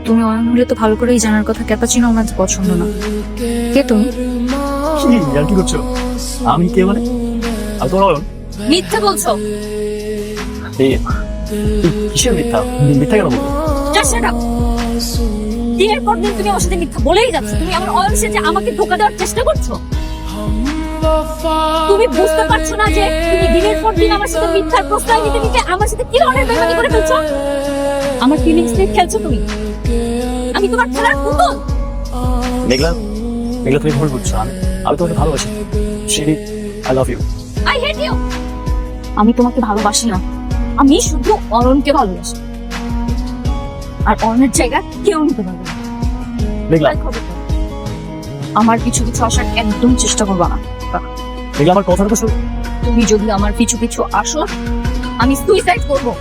তুমি অয়ন হলে তো ভালো করেই জানার কথা, ক্যাপাচিনো আমার পছন্দ না। কে তুমি? কি করছো? আমি কে মানে? আমি তোমার অয়ন। মিথ্যা বলছো। কিসের মিথ্যা? মিথ্যা কেন বলবো? Just shut up! দিনের পর দিন তুমি আমার সাথে মিথ্যা বলেই যাচ্ছ। তুমি আমার অয়ন সেজে আমাকে ধোঁকা দেওয়ার চেষ্টা করছো। তুমি বুঝতে পারছো না যে তুমি দিনের পর দিন আমার সাথে মিথ্যার প্রশ্রয় নিতে নিতে আমার সাথে কি ধরনের বেইমানি করে ফেলছো? আমার ফিলিংস নিয়ে খেলছো তুমি। আমি তোমার খেলার পুতুল। মেঘলা, মেঘলা তুমি ভুল বুঝছো। আমি তোমাকে ভালোবাসি। Shiri, I love you. I hate you. আমি তোমাকে ভালোবাসি না, আমি শুধু অরণকে ভালোবাসি। আর অরণের জায়গা কেউ নিতে পারবে না। মেঘলা, আমার পিছু পিছু আসার একদম চেষ্টা করবা না। মেঘলা আমার কথাটা তো শোনো। তুমি যদি আমার পিছু পিছু আসো, আমি সুইসাইড করবো।